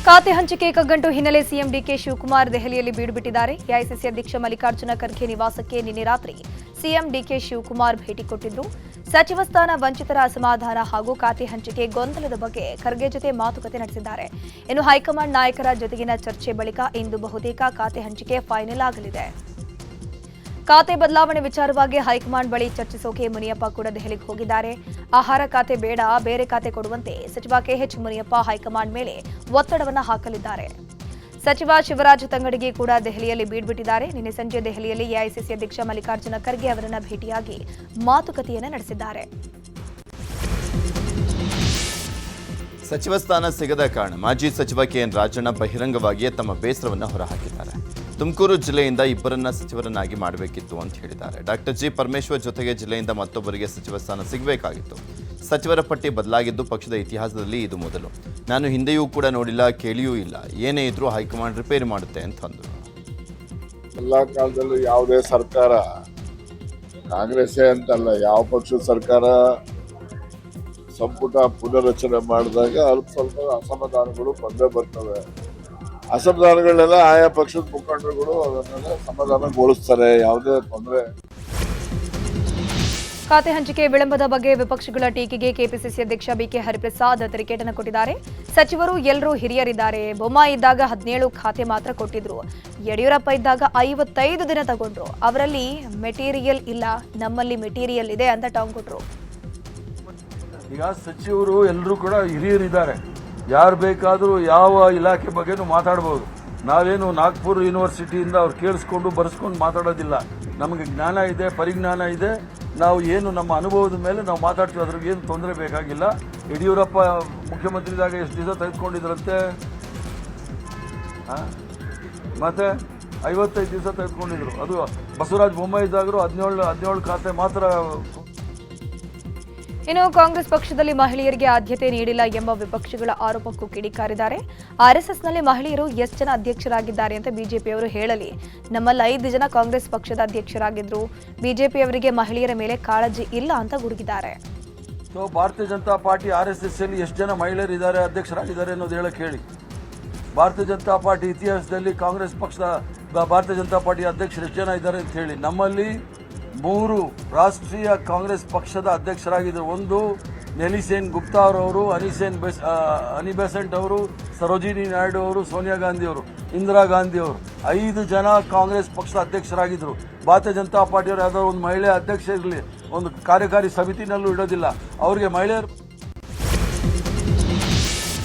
ಖಾತೆ ಹಂಚಿಕೆ ಕಗ್ಗಂಟು ಹಿನ್ನೆಲೆ ಸಿಎಂ ಡಿಕೆ ಶಿವಕುಮಾರ್ ದೆಹಲಿಯಲ್ಲಿ ಬೀಡುಬಿಟ್ಟಿದ್ದಾರೆ. ಎಐಸಿಸಿ ಅಧ್ಯಕ್ಷ ಮಲ್ಲಿಕಾರ್ಜುನ ಖರ್ಗೆ ನಿವಾಸಕ್ಕೆ ನಿನ್ನೆ ರಾತ್ರಿ ಸಿಎಂ ಡಿಕೆ ಶಿವಕುಮಾರ್ ಭೇಟಿ ಕೊಟ್ಟಿದ್ರು. ಸಚಿವ ಸ್ಥಾನ ವಂಚಿತರ ಅಸಮಾಧಾನ ಹಾಗೂ ಖಾತೆ ಹಂಚಿಕೆ ಗೊಂದಲದ ಬಗ್ಗೆ ಖರ್ಗೆ ಜೊತೆ ಮಾತುಕತೆ ನಡೆಸಿದ್ದಾರೆ. ಇನ್ನು ಹೈಕಮಾಂಡ್ ನಾಯಕರ ಜೊತೆಗಿನ ಚರ್ಚೆ ಬಳಿಕ ಇಂದು ಬಹುತೇಕ ಖಾತೆ ಹಂಚಿಕೆ ಫೈನಲ್ ಆಗಲಿದೆ. ಖಾತೆ ಬದಲಾವಣೆ ವಿಚಾರವಾಗಿ ಹೈಕಮಾಂಡ್ ಬಳಿ ಚರ್ಚಿಸೋಕೆ ಮುನಿಯಪ್ಪ ಕೂಡ ದೆಹಲಿಗೆ ಹೋಗಿದ್ದಾರೆ. ಆಹಾರ ಖಾತೆ ಬೇಡ, ಬೇರೆ ಖಾತೆ ಕೊಡುವಂತೆ ಸಚಿವ ಕೆಎಚ್ ಮುನಿಯಪ್ಪ ಹೈಕಮಾಂಡ್ ಮೇಲೆ ಒತ್ತಡವನ್ನು ಹಾಕಲಿದ್ದಾರೆ. ಸಚಿವ ಶಿವರಾಜ್ ತಂಗಡಗಿ ಕೂಡ ದೆಹಲಿಯಲ್ಲಿ ಬೀಡುಬಿಟ್ಟಿದ್ದಾರೆ. ನಿನ್ನೆ ಸಂಜೆ ದೆಹಲಿಯಲ್ಲಿ ಎಐಸಿಸಿ ಅಧ್ಯಕ್ಷ ಮಲ್ಲಿಕಾರ್ಜುನ ಖರ್ಗೆ ಅವರನ್ನು ಭೇಟಿಯಾಗಿ ಮಾತುಕತೆಯನ್ನು ನಡೆಸಿದ್ದಾರೆ. ಸಚಿವ ಸ್ಥಾನ ಸಿಗದ ಕಾರಣ ಮಾಜಿ ಸಚಿವ ಕೆಎನ್ ರಾಜಣ್ಣ ಬಹಿರಂಗವಾಗಿಯೇ ತಮ್ಮ ಬೇಸರವನ್ನು ಹೊರಹಾಕಿದ್ದಾರೆ. ತುಮಕೂರು ಜಿಲ್ಲೆಯಿಂದ ಇಬ್ಬರನ್ನ ಸಚಿವರನ್ನಾಗಿ ಮಾಡಬೇಕಿತ್ತು ಅಂತ ಹೇಳಿದ್ದಾರೆ. ಡಾಕ್ಟರ್ ಜಿ ಪರಮೇಶ್ವರ್ ಜೊತೆಗೆ ಜಿಲ್ಲೆಯಿಂದ ಮತ್ತೊಬ್ಬರಿಗೆ ಸಚಿವ ಸ್ಥಾನ ಸಿಗಬೇಕಾಗಿತ್ತು. ಸಚಿವರ ಪಟ್ಟಿ ಬದಲಾಗಿದ್ದು ಪಕ್ಷದ ಇತಿಹಾಸದಲ್ಲಿ ಇದು ಮೊದಲು. ನಾನು ಹಿಂದೆಯೂ ಕೂಡ ನೋಡಿಲ್ಲ, ಕೇಳಿಯೂ ಇಲ್ಲ. ಏನೇ ಇದ್ರೂ ಹೈಕಮಾಂಡ್ ರಿಪೇರಿ ಮಾಡುತ್ತೆ ಅಂತ ಅಂದರು. ಎಲ್ಲ ಕಾಲದಲ್ಲೂ ಯಾವುದೇ ಸರ್ಕಾರ, ಕಾಂಗ್ರೆಸ್ಸೇ ಅಂತಲ್ಲ, ಯಾವ ಪಕ್ಷದ ಸರ್ಕಾರ ಸಂಪುಟ ಪುನರ್ರಚನೆ ಮಾಡಿದಾಗ ಅಲ್ಪ ಸ್ವಲ್ಪ ಅಸಮಾಧಾನಗಳು ಬಂದೇ ಬರ್ತವೆ. ಅಸಮಾಧಾನಗಳನ್ನೆಲ್ಲ ಆಯಾ ಪಕ್ಷದ ಮುಖಂಡರುಗಳು ಅದನ್ನೆಲ್ಲ ಸಮಾಧಾನಗೊಳಿಸ್ತಾರೆ, ಯಾವುದೇ ತೊಂದರೆ. ಖಾತೆ ಹಂಚಿಕೆ ವಿಳಂಬದ ಬಗ್ಗೆ ವಿಪಕ್ಷಗಳ ಟೀಕೆಗೆ ಕೆಪಿಸಿಸಿ ಅಧ್ಯಕ್ಷ ಬಿಕೆ ಹರಿಪ್ರಸಾದ್ ತಿರುಗೇಟನ್ನು ಕೊಟ್ಟಿದ್ದಾರೆ. ಸಚಿವರು ಎಲ್ಲರೂ ಹಿರಿಯರಿದ್ದಾರೆ. ಬೊಮ್ಮಾಯಿ ಇದ್ದಾಗ 17 ಖಾತೆ ಮಾತ್ರ ಕೊಟ್ಟಿದ್ರು. ಯಡಿಯೂರಪ್ಪ ಇದ್ದಾಗ 55 ದಿನ ತಗೊಂಡ್ರು. ಅವರಲ್ಲಿ ಮೆಟೀರಿಯಲ್ ಇಲ್ಲ, ನಮ್ಮಲ್ಲಿ ಮೆಟೀರಿಯಲ್ ಇದೆ ಅಂತ ಟಾಂಗ್ ಕೊಟ್ರು. ಈಗ ಸಚಿವರು ಎಲ್ಲರೂ ಕೂಡ ಹಿರಿಯರಿದ್ದಾರೆ. ಯಾರು ಬೇಕಾದರೂ ಯಾವ ಇಲಾಖೆ ಬಗ್ಗೆನೂ ಮಾತಾಡ್ಬೋದು. ನಾವೇನು ನಾಗ್ಪುರ್ ಯೂನಿವರ್ಸಿಟಿಯಿಂದ ಅವ್ರು ಕೇಳಿಸ್ಕೊಂಡು ಬರೆಸ್ಕೊಂಡು ಮಾತಾಡೋದಿಲ್ಲ. ನಮಗೆ ಜ್ಞಾನ ಇದೆ, ಪರಿಜ್ಞಾನ ಇದೆ. ನಾವು ಏನು ನಮ್ಮ ಅನುಭವದ ಮೇಲೆ ನಾವು ಮಾತಾಡ್ತೀವಿ, ಅದ್ರಿಗೆ ಏನು ತೊಂದರೆ ಬೇಕಾಗಿಲ್ಲ. ಯಡಿಯೂರಪ್ಪ ಮುಖ್ಯಮಂತ್ರಿದಾಗ ಎಷ್ಟು ದಿವಸ ತೆಗೆದುಕೊಂಡಿದ್ರಂತೆ, ಮತ್ತೆ 55 ದಿವಸ ತೆಗೆದುಕೊಂಡಿದ್ರು. ಅದು ಬಸವರಾಜ ಬೊಮ್ಮಾಯಿ ಇದ್ದಾಗಲೂ 17 ಖಾತೆ ಮಾತ್ರ. ಇನ್ನು ಕಾಂಗ್ರೆಸ್ ಪಕ್ಷದಲ್ಲಿ ಮಹಿಳೆಯರಿಗೆ ಆದ್ಯತೆ ನೀಡಿಲ್ಲ ಎಂಬ ವಿಪಕ್ಷಗಳ ಆರೋಪಕ್ಕೂ ಕಿಡಿಕಾರಿದ್ದಾರೆ. ಆರ್ಎಸ್ಎಸ್ನಲ್ಲಿ ಮಹಿಳೆಯರು ಎಷ್ಟು ಜನ ಅಧ್ಯಕ್ಷರಾಗಿದ್ದಾರೆ ಅಂತ ಬಿಜೆಪಿಯವರು ಹೇಳಲಿ. ನಮ್ಮಲ್ಲಿ 5 ಜನ ಕಾಂಗ್ರೆಸ್ ಪಕ್ಷದ ಅಧ್ಯಕ್ಷರಾಗಿದ್ರು. ಬಿಜೆಪಿಯವರಿಗೆ ಮಹಿಳೆಯರ ಮೇಲೆ ಕಾಳಜಿ ಇಲ್ಲ ಅಂತ ಗುಡುಗಿದ್ದಾರೆ. ಸೊ ಭಾರತೀಯ ಜನತಾ ಪಾರ್ಟಿ ಆರ್ಎಸ್ಎಸ್ ಅಲ್ಲಿ ಎಷ್ಟು ಜನ ಮಹಿಳೆಯರಿದ್ದಾರೆ, ಅಧ್ಯಕ್ಷರಾಗಿದ್ದಾರೆ ಅನ್ನೋದು ಹೇಳಕ್ಕೆ ಹೇಳಿ. ಭಾರತೀಯ ಜನತಾ ಪಾರ್ಟಿ ಇತಿಹಾಸದಲ್ಲಿ ಕಾಂಗ್ರೆಸ್ ಪಕ್ಷದ ಭಾರತೀಯ ಜನತಾ ಪಾರ್ಟಿ ಅಧ್ಯಕ್ಷರು ಎಷ್ಟು ಜನ ಇದ್ದಾರೆ ಅಂತ ಹೇಳಿ. ನಮ್ಮಲ್ಲಿ 3 ರಾಷ್ಟ್ರೀಯ ಕಾಂಗ್ರೆಸ್ ಪಕ್ಷದ ಅಧ್ಯಕ್ಷರಾಗಿದ್ದರು. ಒಂದು ನೆಲಿಸೇನ್ ಗುಪ್ತಾ ಅವರು, ಅನಿ ಬೆಸೆಂಟ್ ಅವರು, ಸರೋಜಿನಿ ನಾಯ್ಡು ಅವರು, ಸೋನಿಯಾ ಗಾಂಧಿ ಅವರು, ಇಂದಿರಾ ಗಾಂಧಿ ಅವರು. 5 ಜನ ಕಾಂಗ್ರೆಸ್ ಪಕ್ಷದ ಅಧ್ಯಕ್ಷರಾಗಿದ್ದರು. ಭಾರತೀಯ ಜನತಾ ಪಾರ್ಟಿಯವರು ಯಾವುದಾದ್ರು ಒಂದು ಮಹಿಳೆ ಅಧ್ಯಕ್ಷ ಇರಲಿ, ಒಂದು ಕಾರ್ಯಕಾರಿ ಸಮಿತಿನಲ್ಲೂ ಇಡೋದಿಲ್ಲ. ಅವರಿಗೆ ಮಹಿಳೆಯರು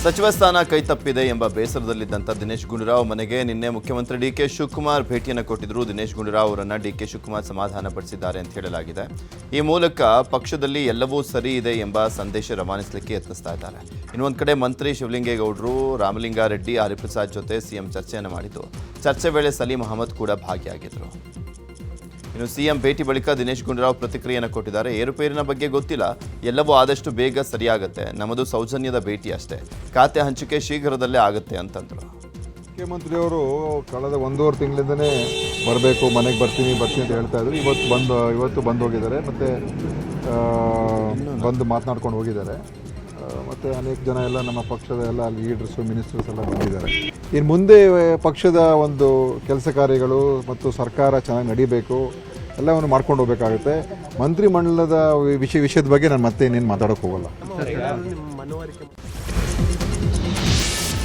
ಸಚಿವ ಸ್ಥಾನ ಕೈತಪ್ಪಿದೆ ಎಂಬ ಬೇಸರದಲ್ಲಿದ್ದಂಥ ದಿನೇಶ್ ಗುಂಡೂರಾವ್ ಮನೆಗೆ ನಿನ್ನೆ ಮುಖ್ಯಮಂತ್ರಿ ಡಿಕೆ ಶಿವಕುಮಾರ್ ಭೇಟಿಯನ್ನು ಕೊಟ್ಟಿದ್ದರು. ದಿನೇಶ್ ಗುಂಡೂರಾವ್ ಅವರನ್ನು ಡಿಕೆ ಶಿವಕುಮಾರ್ ಸಮಾಧಾನಪಡಿಸಿದ್ದಾರೆ ಅಂತ ಹೇಳಲಾಗಿದೆ. ಈ ಮೂಲಕ ಪಕ್ಷದಲ್ಲಿ ಎಲ್ಲವೂ ಸರಿ ಇದೆ ಎಂಬ ಸಂದೇಶ ರವಾನಿಸಲಿಕ್ಕೆ ಯತ್ನಿಸ್ತಾ ಇದ್ದಾರೆ. ಇನ್ನೊಂದು ಕಡೆ ಮಂತ್ರಿ ಶಿವಲಿಂಗೇಗೌಡರು, ರಾಮಲಿಂಗಾರೆಡ್ಡಿ, ಹರಿಪ್ರಸಾದ್ ಜೊತೆ ಸಿಎಂ ಚರ್ಚೆಯನ್ನು ಮಾಡಿದ್ದು, ಚರ್ಚೆ ವೇಳೆ ಸಲೀಂ ಅಹಮದ್ ಕೂಡ ಭಾಗಿಯಾಗಿದ್ದರು. ಇನ್ನು ಸಿಎಂ ಭೇಟಿ ಬಳಿಕ ದಿನೇಶ್ ಗುಂಡೂರಾವ್ ಪ್ರತಿಕ್ರಿಯೆಯನ್ನು ಕೊಟ್ಟಿದ್ದಾರೆ. ಏರುಪೇರಿನ ಬಗ್ಗೆ ಗೊತ್ತಿಲ್ಲ, ಎಲ್ಲವೂ ಆದಷ್ಟು ಬೇಗ ಸರಿಯಾಗುತ್ತೆ. ನಮ್ಮದು ಸೌಜನ್ಯದ ಭೇಟಿ ಅಷ್ಟೇ. ಖಾತೆ ಹಂಚಿಕೆ ಶೀಘ್ರದಲ್ಲೇ ಆಗುತ್ತೆ ಅಂತಂದರು. ಮುಖ್ಯಮಂತ್ರಿಯವರು ಕಳೆದ 1.5 ತಿಂಗಳಿಂದನೇ ಬರಬೇಕು, ಮನೆಗೆ ಬರ್ತೀನಿ ಅಂತ ಹೇಳ್ತಾ ಇದ್ರು. ಇವತ್ತು ಬಂದು ಹೋಗಿದ್ದಾರೆ. ಮತ್ತು ಬಂದು ಮಾತನಾಡ್ಕೊಂಡು ಹೋಗಿದ್ದಾರೆ. ಮತ್ತು ಅನೇಕ ಜನ ಎಲ್ಲ ನಮ್ಮ ಪಕ್ಷದ ಎಲ್ಲ ಲೀಡರ್ಸು, ಮಿನಿಸ್ಟರ್ಸ್ ಎಲ್ಲ ಬಂದಿದ್ದಾರೆ. ಇನ್ನು ಮುಂದೆ ಪಕ್ಷದ ಒಂದು ಕೆಲಸ ಕಾರ್ಯಗಳು ಮತ್ತು ಸರ್ಕಾರ ಚೆನ್ನಾಗಿ ನಡೀಬೇಕು, ಎಲ್ಲವನ್ನು ಮಾಡ್ಕೊಂಡು ಹೋಗಬೇಕಾಗುತ್ತೆ. ಮಂತ್ರಿಮಂಡಲದ ವಿಷಯದ ಬಗ್ಗೆ ನಾನು ಮತ್ತೆ ಇನ್ನೇನು ಮಾತಾಡೋಕೆ ಹೋಗಲ್ಲ.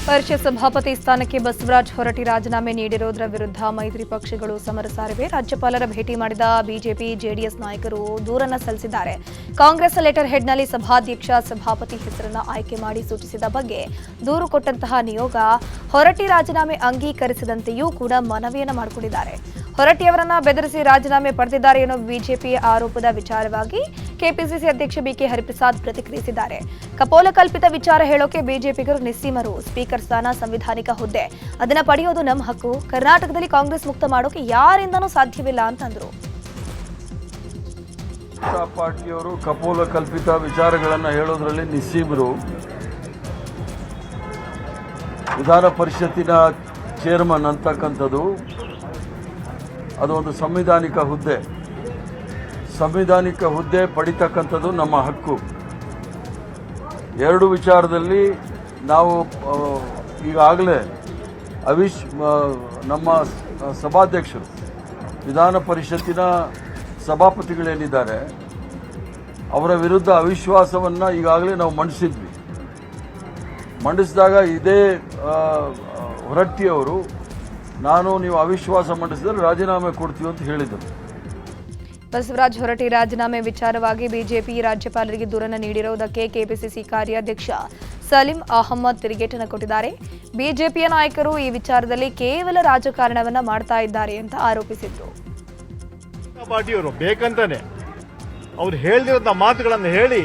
ಪರಿಷತ್ ಸಭಾಪತಿ ಸ್ಥಾನಕ್ಕೆ ಬಸವರಾಜ ಹೊರಟ್ಟಿ ರಾಜೀನಾಮೆ ನೀಡಿರುವುದರ ವಿರುದ್ಧ ಮೈತ್ರಿ ಪಕ್ಷಗಳು ಸಮರ ಸಾರಿವೆ. ರಾಜ್ಯಪಾಲರ ಭೇಟಿ ಮಾಡಿದ ಬಿಜೆಪಿ, ಜೆಡಿಎಸ್ ನಾಯಕರು ದೂರನ್ನು ಸಲ್ಲಿಸಿದ್ದಾರೆ. ಕಾಂಗ್ರೆಸ್ ಲೆಟರ್ ಹೆಡ್ನಲ್ಲಿ ಸಭಾಧ್ಯಕ್ಷ, ಸಭಾಪತಿ ಹೆಸರನ್ನು ಆಯ್ಕೆ ಮಾಡಿ ಸೂಚಿಸಿದ ಬಗ್ಗೆ ದೂರು ಕೊಟ್ಟಂತಹ ನಿಯೋಗ ಹೊರಟ್ಟಿ ರಾಜೀನಾಮೆ ಅಂಗೀಕರಿಸದಂತೆಯೂ ಕೂಡ ಮನವಿಯನ್ನು ಮಾಡಿಕೊಂಡಿದ್ದಾರೆ. ಹೊರಟ್ಟಿಯವರನ್ನ ಬೆದರಿಸಿ ರಾಜೀನಾಮೆ ಪಡೆದಿದ್ದಾರೆ ಎನ್ನುವ ಬಿಜೆಪಿ ಆರೋಪದ ವಿಚಾರವಾಗಿ ಕೆಪಿಸಿಸಿ ಅಧ್ಯಕ್ಷ ಬಿಕೆ ಹರಿಪ್ರಸಾದ್ ಪ್ರತಿಕ್ರಿಯಿಸಿದ್ದಾರೆ. ಕಪೋಲಕಲ್ಪಿತ ವಿಚಾರ ಹೇಳೋಕೆ ಬಿಜೆಪಿಗರು ನಿಸ್ಸೀಮರು. ಸ್ಪೀಕರ್ ಸ್ಥಾನ ಸಂವಿಧಾನಿಕ ಹುದ್ದೆ, ಅದನ್ನ ಪಡೆಯೋದು ನಮ್ಮ ಹಕ್ಕು. ಕರ್ನಾಟಕದಲ್ಲಿ ಕಾಂಗ್ರೆಸ್ ಮುಕ್ತ ಮಾಡೋಕೆ ಯಾರಿಂದನೂ ಸಾಧ್ಯವಿಲ್ಲ ಅಂತಂದ್ರು. ಪಾರ್ಟಿಯವರು ಕಪೋಲಕಲ್ಪಿತ ವಿಚಾರಗಳನ್ನು ಹೇಳೋದ್ರಲ್ಲಿ ನಿಸ್ಸೀಮರು. ವಿಧಾನ ಪರಿಷತ್ತಿನ ಚೇರ್ಮನ್ ಅಂತಕ್ಕಂಥದ್ದು ಅದು ಒಂದು ಸಂವಿಧಾನಿಕ ಹುದ್ದೆ. ಸಂವಿಧಾನಿಕ ಹುದ್ದೆ ಪಡಿತಕ್ಕಂಥದ್ದು ನಮ್ಮ ಹಕ್ಕು. 2 ವಿಚಾರದಲ್ಲಿ ನಾವು ಈಗಾಗಲೇ ನಮ್ಮ ಸಭಾಧ್ಯಕ್ಷರು ವಿಧಾನ ಪರಿಷತ್ತಿನ ಸಭಾಪತಿಗಳೇನಿದ್ದಾರೆ ಅವರ ವಿರುದ್ಧ ಅವಿಶ್ವಾಸವನ್ನು ಈಗಾಗಲೇ ನಾವು ಮಂಡಿಸಿದಾಗ ಇದೇ ಹೊರಟ್ಟಿಯವರು ನೀವು ಅವಿಶ್ವಾಸ ಮಂಡಿಸಿದರೆ ರಾಜೀನಾಮೆ ಕೊಡ್ತೀವಿ ಅಂತ ಹೇಳಿದರು. ಬಸವರಾಜ ಹೊರಟ್ಟಿ ರಾಜೀನಾಮೆ ವಿಚಾರವಾಗಿ ಬಿಜೆಪಿ ರಾಜ್ಯಪಾಲರಿಗೆ ದೂರನ್ನು ನೀಡಿರುವುದಕ್ಕೆ ಕೆಪಿಸಿಸಿ ಕಾರ್ಯಾಧ್ಯಕ್ಷ ಸಲೀಂ ಅಹಮ್ಮದ್ ತಿರುಗೇಟನ್ನು ಕೊಟ್ಟಿದ್ದಾರೆ. ಬಿಜೆಪಿಯ ನಾಯಕರು ಈ ವಿಚಾರದಲ್ಲಿ ಕೇವಲ ರಾಜಕಾರಣವನ್ನ ಮಾಡ್ತಾ ಇದ್ದಾರೆ ಅಂತ ಆರೋಪಿಸಿದ್ರು. ಪಾರ್ಟಿಯವರು ಬೇಕಂತಾನೆ ಅವ್ರು ಹೇಳಿದಂಥ ಮಾತುಗಳನ್ನು ಹೇಳಿ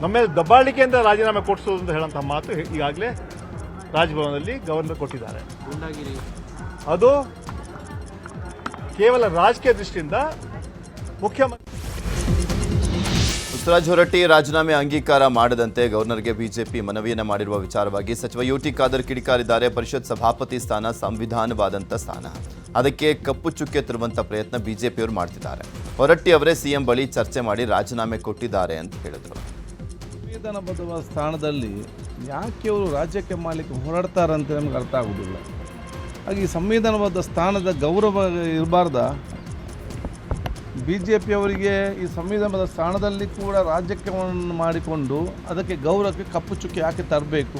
ನಮ್ಮ ಮೇಲೆ ದಬ್ಬಾಳಿಕೆಯಿಂದ ರಾಜೀನಾಮೆ ಕೊಡಿಸೋದು ಅಂತ ಹೇಳೋಂಥ ಮಾತು ಈಗಾಗಲೇ ರಾಜಭವನದಲ್ಲಿ ಗವರ್ನರ್ ಕೊಟ್ಟಿದ್ದಾರೆ. ಅದು ಕೇವಲ ರಾಜಕೀಯ ದೃಷ್ಟಿಯಿಂದ ಮುಖ್ಯಮಂತ್ರಿ ಬಸವರಾಜ ಹೊರಟ್ಟಿ ರಾಜೀನಾಮೆ ಅಂಗೀಕಾರ ಮಾಡದಂತೆ ಗವರ್ನರ್ಗೆ ಬಿಜೆಪಿ ಮನವಿಯನ್ನು ಮಾಡಿರುವ ವಿಚಾರವಾಗಿ ಸಚಿವ ಯುಟಿ ಖಾದರ್ ಕಿಡಿಕಾರಿದ್ದಾರೆ. ಪರಿಷತ್ ಸಭಾಪತಿ ಸ್ಥಾನ ಸಂವಿಧಾನವಾದಂಥ ಸ್ಥಾನ, ಅದಕ್ಕೆ ಕಪ್ಪು ಚುಕ್ಕೆ ತರುವಂಥ ಪ್ರಯತ್ನ ಬಿಜೆಪಿಯವರು ಮಾಡ್ತಿದ್ದಾರೆ. ಹೊರಟ್ಟಿ ಅವರೇ ಸಿಎಂ ಬಳಿ ಚರ್ಚೆ ಮಾಡಿ ರಾಜೀನಾಮೆ ಕೊಟ್ಟಿದ್ದಾರೆ ಅಂತ ಹೇಳಿದರು. ಸಂವಿಧಾನಬದ್ಧ ಸ್ಥಾನದಲ್ಲಿ ಯಾಕೆ ಅವರು ರಾಜ್ಯಕ್ಕೆ ಮಾಡಲಿಕ್ಕೆ ಹೋರಾಡ್ತಾರಂತ ನಮ್ಗೆ ಅರ್ಥ ಆಗೋದಿಲ್ಲ. ಹಾಗೆ ಈ ಸಂವಿಧಾನಬದ್ಧ ಸ್ಥಾನದ ಗೌರವ ಇರಬಾರ್ದ? ಬಿ ಜೆ ಪಿಯವರಿಗೆ ಈ ಸಂವಿಧಾನದ ಸ್ಥಾನದಲ್ಲಿ ಕೂಡ ರಾಜ್ಯವನ್ನು ಮಾಡಿಕೊಂಡು ಅದಕ್ಕೆ ಗೌರವಕ್ಕೆ ಕಪ್ಪು ಚುಕ್ಕಿ ಯಾಕೆ ತರಬೇಕು?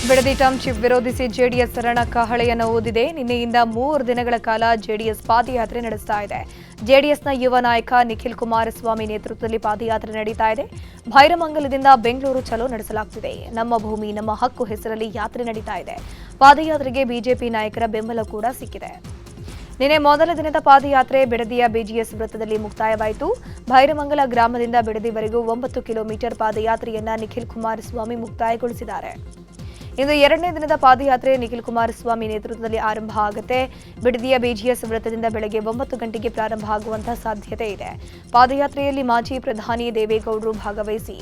ಬಿಡದಿ ಟೌನ್ಶಿಪ್ ವಿರೋಧಿಸಿ ಜೆಡಿಎಸ್ ರಣಕಹಳೆಯನ್ನು ಊದಿದೆ. ನಿನ್ನೆಯಿಂದ 3 ದಿನಗಳ ಕಾಲ ಜೆಡಿಎಸ್ ಪಾದಯಾತ್ರೆ ನಡೆಸ್ತಾ ಇದೆ. ಜೆಡಿಎಸ್ನ ಯುವ ನಾಯಕ ನಿಖಿಲ್ ಕುಮಾರಸ್ವಾಮಿ ನೇತೃತ್ವದಲ್ಲಿ ಪಾದಯಾತ್ರೆ ನಡೀತಾ ಇದೆ. ಭೈರಮಂಗಲದಿಂದ ಬೆಂಗಳೂರು ಚಲೋ ನಡೆಸಲಾಗುತ್ತಿದೆ. ನಮ್ಮ ಭೂಮಿ ನಮ್ಮ ಹಕ್ಕು ಹೆಸರಲ್ಲಿ ಯಾತ್ರೆ ನಡೀತಾ ಇದೆ. ಪಾದಯಾತ್ರೆಗೆ ಬಿಜೆಪಿ ನಾಯಕರ ಬೆಂಬಲ ಕೂಡ ಸಿಕ್ಕಿದೆ. ನಿನ್ನೆ ಮೊದಲ ದಿನದ ಪಾದಯಾತ್ರೆ ಬಿಡದಿಯ ಬಿಜಿಎಸ್ ವೃತ್ತದಲ್ಲಿ ಮುಕ್ತಾಯವಾಯಿತು. ಭೈರಮಂಗಲ ಗ್ರಾಮದಿಂದ ಬಿಡದಿವರೆಗೂ 9 ಕಿಲೋಮೀಟರ್ ಪಾದಯಾತ್ರೆಯನ್ನ ನಿಖಿಲ್ ಕುಮಾರಸ್ವಾಮಿ ಮುಕ್ತಾಯಗೊಳಿಸಿದ್ದಾರೆ. ಇಂದು 2ನೇ ದಿನದ ಪಾದಯಾತ್ರೆ ನಿಖಿಲ್ ಕುಮಾರಸ್ವಾಮಿ ನೇತೃತ್ವದಲ್ಲಿ ಆರಂಭ ಆಗುತ್ತೆ. ಬಿಡದಿಯ ಬಿಜಿಎಸ್ ವೃತ್ತದಿಂದ ಬೆಳಗ್ಗೆ 9 ಗಂಟೆಗೆ ಪ್ರಾರಂಭ ಆಗುವಂತಹ ಸಾಧ್ಯತೆ ಇದೆ. ಪಾದಯಾತ್ರೆಯಲ್ಲಿ ಮಾಜಿ ಪ್ರಧಾನಿ ದೇವೇಗೌಡರು ಭಾಗವಹಿಸಿ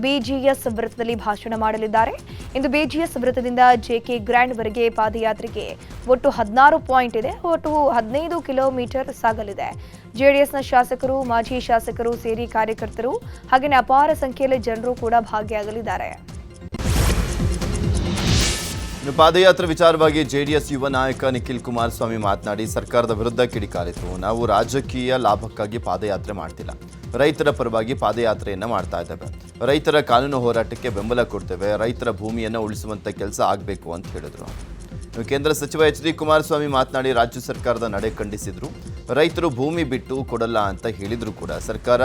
ಬಿಜಿಎಸ್ ವೃತ್ತದಲ್ಲಿ ಭಾಷಣ ಮಾಡಲಿದ್ದಾರೆ. ಇಂದು ಬಿಜಿಎಸ್ ವೃತ್ತದಿಂದ ಜೆಕೆ ಗ್ರ್ಯಾಂಡ್ವರೆಗೆ ಪಾದಯಾತ್ರೆಗೆ ಒಟ್ಟು 16 ಪಾಯಿಂಟ್ ಇದೆ. ಒಟ್ಟು 15 ಕಿಲೋಮೀಟರ್ ಸಾಗಲಿದೆ. ಜೆಡಿಎಸ್ನ ಶಾಸಕರು, ಮಾಜಿ ಶಾಸಕರು ಸೇರಿ ಕಾರ್ಯಕರ್ತರು ಹಾಗೆಯೇ ಅಪಾರ ಸಂಖ್ಯೆಯಲ್ಲಿ ಜನರು ಕೂಡ ಭಾಗಿಯಾಗಲಿದ್ದಾರೆ. ಪಾದಯಾತ್ರೆ ವಿಚಾರವಾಗಿ ಜೆಡಿಎಸ್ ಯುವ ನಾಯಕ ನಿಖಿಲ್ ಕುಮಾರಸ್ವಾಮಿ ಮಾತನಾಡಿ ಸರ್ಕಾರದ ವಿರುದ್ಧ ಕಿಡಿಕಾರಿತು. ನಾವು ರಾಜಕೀಯ ಲಾಭಕ್ಕಾಗಿ ಪಾದಯಾತ್ರೆ ಮಾಡ್ತಿಲ್ಲ, ರೈತರ ಪರವಾಗಿ ಪಾದಯಾತ್ರೆಯನ್ನು ಮಾಡ್ತಾ ಇದ್ದೇವೆ. ರೈತರ ಕಾನೂನು ಹೋರಾಟಕ್ಕೆ ಬೆಂಬಲ ಕೊಡ್ತೇವೆ. ರೈತರ ಭೂಮಿಯನ್ನು ಉಳಿಸುವಂಥ ಕೆಲಸ ಆಗಬೇಕು ಅಂತ ಹೇಳಿದರು. ಕೇಂದ್ರ ಸಚಿವ ಎಚ್ ಡಿ ಕುಮಾರಸ್ವಾಮಿ ಮಾತನಾಡಿ ರಾಜ್ಯ ಸರ್ಕಾರದ ನಡೆ ಖಂಡಿಸಿದ್ರು. ರೈತರು ಭೂಮಿ ಬಿಟ್ಟು ಕೊಡಲ್ಲ ಅಂತ ಹೇಳಿದ್ರು ಕೂಡ ಸರ್ಕಾರ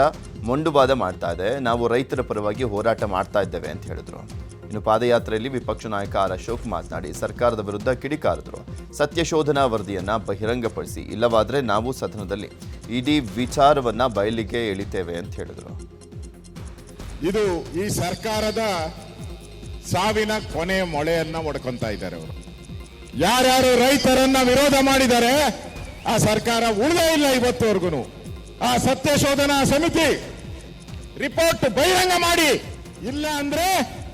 ಮೊಂಡುವಾದ ಮಾಡ್ತಾ ಇದೆ. ನಾವು ರೈತರ ಪರವಾಗಿ ಹೋರಾಟ ಮಾಡ್ತಾ ಇದ್ದೇವೆ ಅಂತ ಹೇಳಿದರು. ಇನ್ನು ಪಾದಯಾತ್ರೆಯಲ್ಲಿ ವಿಪಕ್ಷ ನಾಯಕ ಆರ್ ಅಶೋಕ್ ಮಾತನಾಡಿ ಸರ್ಕಾರದ ವಿರುದ್ಧ ಕಿಡಿಕಾರಿದ್ರು. ಸತ್ಯಶೋಧನಾ ವರದಿಯನ್ನು ಬಹಿರಂಗಪಡಿಸಿ, ಇಲ್ಲವಾದರೆ ನಾವು ಸದನದಲ್ಲಿ ಇಡೀ ವಿಚಾರವನ್ನ ಬಯಲಿಗೆ ಎಳಿತೇವೆ ಅಂತ ಹೇಳಿದರು. ಇದು ಈ ಸರ್ಕಾರದ ಸಾವಿನ ಕೊನೆ ಮೊಳೆಯನ್ನ ಒಡ್ಕೊಂತ ಇದ್ದಾರೆ ಅವರು. ಯಾರ್ಯಾರು ರೈತರನ್ನ ವಿರೋಧ ಮಾಡಿದ್ದಾರೆ ಆ ಸರ್ಕಾರ ಉಳಿದೇ ಇಲ್ಲ ಇವತ್ತುವರೆಗೂ. ಆ ಸತ್ಯಶೋಧನಾ ಸಮಿತಿ ರಿಪೋರ್ಟ್ ಬಹಿರಂಗ ಮಾಡಿ, ಇಲ್ಲ ಅಂದ್ರೆ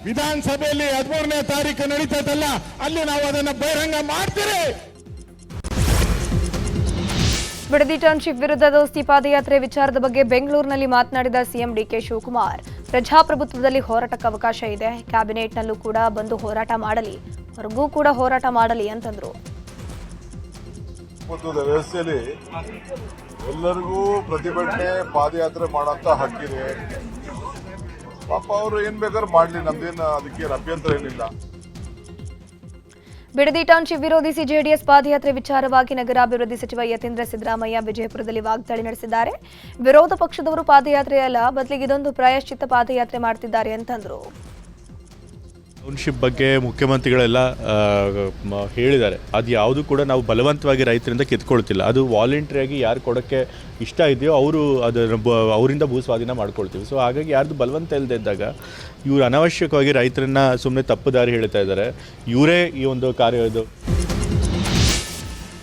ವಿಧಾನಸಭೆಯಲ್ಲಿ 13ನೇ ತಾರೀಕು ನಡೀತದಲ್ಲ, ಅಲ್ಲಿ ನಾವು ಅದನ್ನು ಬಹಿರಂಗ ಮಾಡ್ತೀರಿ. ಬಿಡದಿ ಟೌನ್ಶಿಪ್ ವಿರುದ್ಧ ದೋಸ್ತಿ ಪಾದಯಾತ್ರೆ ವಿಚಾರದ ಬಗ್ಗೆ ಬೆಂಗಳೂರಿನಲ್ಲಿ ಮಾತನಾಡಿದ ಸಿಎಂ ಡಿಕೆ ಶಿವಕುಮಾರ್, ಪ್ರಜಾಪ್ರಭುತ್ವದಲ್ಲಿ ಹೋರಾಟಕ್ಕೆ ಅವಕಾಶ ಇದೆ. ಕ್ಯಾಬಿನೆಟ್ನಲ್ಲೂ ಕೂಡ ಬಂದು ಹೋರಾಟ ಮಾಡಲಿ, ಹೊರಗೂ ಕೂಡ ಹೋರಾಟ ಮಾಡಲಿ ಅಂತಂದ್ರು. ವ್ಯವಸ್ಥೆಯಲ್ಲಿ ಎಲ್ಲರಿಗೂ ಪ್ರತಿಭಟನೆ ಪಾದಯಾತ್ರೆ ಮಾಡೋಂಥ ಹಕ್ಕಿದೆ. ಪಾಪ ಅವರು ಏನ್ ಬೇಕಾದ್ರೂ ಮಾಡ್ಲಿ, ನಮ್ದೇನು ಅದಕ್ಕೆ ಅಭ್ಯಂತರ ಏನಿಲ್ಲ. ಬಿಡದಿ ಟೌನ್ಶಿಪ್ ವಿರೋಧಿಸಿ ಜೆಡಿಎಸ್ ಪಾದಯಾತ್ರೆ ವಿಚಾರವಾಗಿ ನಗರಾಭಿವೃದ್ಧಿ ಸಚಿವ ಯತೀಂದ್ರ ಸಿದ್ದರಾಮಯ್ಯ ವಿಜಯಪುರದಲ್ಲಿ ವಾಗ್ದಾಳಿ ನಡೆಸಿದ್ದಾರೆ. ವಿರೋಧ ಪಕ್ಷದವರು ಪಾದಯಾತ್ರೆಯಲ್ಲ, ಬದಲಿಗೆ ಇದೊಂದು ಪ್ರಾಯಶ್ಚಿತ್ತ ಪಾದಯಾತ್ರೆ ಮಾಡ್ತಿದ್ದಾರೆ ಅಂತಂದ್ರು. ಟೌನ್ಶಿಪ್ ಬಗ್ಗೆ ಮುಖ್ಯಮಂತ್ರಿಗಳೆಲ್ಲ ಹೇಳಿದ್ದಾರೆ. ಅದು ಯಾವುದು ಕೂಡ ನಾವು ಬಲವಂತವಾಗಿ ರೈತರಿಂದ ಕಿತ್ಕೊಳ್ತಿಲ್ಲ. ಅದು ವಾಲಂಟ್ರಿಯಾಗಿ ಯಾರು ಕೊಡೋಕ್ಕೆ ಇಷ್ಟ ಇದೆಯೋ ಅವರು ಅವರಿಂದ ಭೂಸ್ವಾಧೀನ ಮಾಡ್ಕೊಳ್ತೀವಿ. ಸೊ ಹಾಗಾಗಿ ಯಾರ್ದು ಬಲವಂತ ಇಲ್ಲದೆ ಇದ್ದಾಗ ಇವರು ಅನಾವಶ್ಯಕವಾಗಿ ರೈತರನ್ನ ಸುಮ್ಮನೆ ತಪ್ಪು ದಾರಿ ಹೇಳ್ತಾ ಇದ್ದಾರೆ. ಇವರೇ ಈ ಒಂದು ಕಾರ್ಯ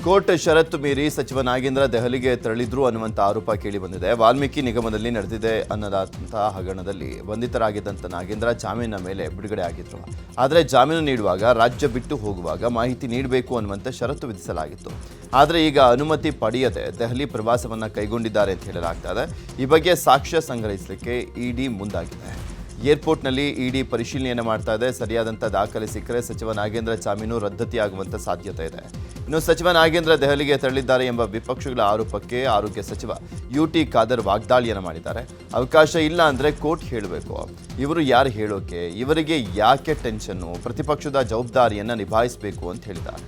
ಕೋರ್ಟ್ ಷರತ್ತು ಮೀರಿ ಸಚಿವ ನಾಗೇಂದ್ರ ದೆಹಲಿಗೆ ತೆರಳಿದ್ರು ಅನ್ನುವಂಥ ಆರೋಪ ಕೇಳಿಬಂದಿದೆ. ವಾಲ್ಮೀಕಿ ನಿಗಮದಲ್ಲಿ ನಡೆದಿದೆ ಅನ್ನೋದಂತಹ ಹಗರಣದಲ್ಲಿ ಬಂಧಿತರಾಗಿದ್ದಂಥ ನಾಗೇಂದ್ರ ಜಾಮೀನಿನ ಮೇಲೆ ಬಿಡುಗಡೆ ಆಗಿದ್ರು. ಆದರೆ ಜಾಮೀನು ನೀಡುವಾಗ ರಾಜ್ಯ ಬಿಟ್ಟು ಹೋಗುವಾಗ ಮಾಹಿತಿ ನೀಡಬೇಕು ಅನ್ನುವಂಥ ಷರತ್ತು ವಿಧಿಸಲಾಗಿತ್ತು. ಆದರೆ ಈಗ ಅನುಮತಿ ಪಡೆಯದೆ ದೆಹಲಿ ಪ್ರವಾಸವನ್ನು ಕೈಗೊಂಡಿದ್ದಾರೆ ಅಂತ ಹೇಳಲಾಗ್ತಾ ಇದೆ. ಈ ಬಗ್ಗೆ ಸಾಕ್ಷ್ಯ ಸಂಗ್ರಹಿಸಲಿಕ್ಕೆ ಇಡಿ ಮುಂದಾಗಿದೆ. ಏರ್ಪೋರ್ಟ್ನಲ್ಲಿ ಇಡಿ ಪರಿಶೀಲನೆಯನ್ನು ಮಾಡ್ತಾ ಇದೆ. ಸರಿಯಾದಂಥ ದಾಖಲೆ ಸಿಕ್ಕರೆ ಸಚಿವ ನಾಗೇಂದ್ರ ಜಾಮೀನು ರದ್ದತಿಯಾಗುವಂಥ ಸಾಧ್ಯತೆ ಇದೆ. ಇನ್ನು ಸಚಿವ ನಾಗೇಂದ್ರ ದೆಹಲಿಗೆ ತೆರಳಿದ್ದಾರೆ ಎಂಬ ವಿಪಕ್ಷಗಳ ಆರೋಪಕ್ಕೆ ಆರೋಗ್ಯ ಸಚಿವ UT ಖಾದರ್ ವಾಗ್ದಾಳಿಯನ್ನು ಮಾಡಿದ್ದಾರೆ. ಅವಕಾಶ ಇಲ್ಲ ಅಂದರೆ ಕೋರ್ಟ್ ಹೇಳಬೇಕು. ಇವರು ಯಾರು ಹೇಳೋಕೆ, ಇವರಿಗೆ ಯಾಕೆ ಟೆನ್ಷನ್ನು, ಪ್ರತಿಪಕ್ಷದ ಜವಾಬ್ದಾರಿಯನ್ನು ನಿಭಾಯಿಸಬೇಕು ಅಂತ ಹೇಳಿದ್ದಾರೆ.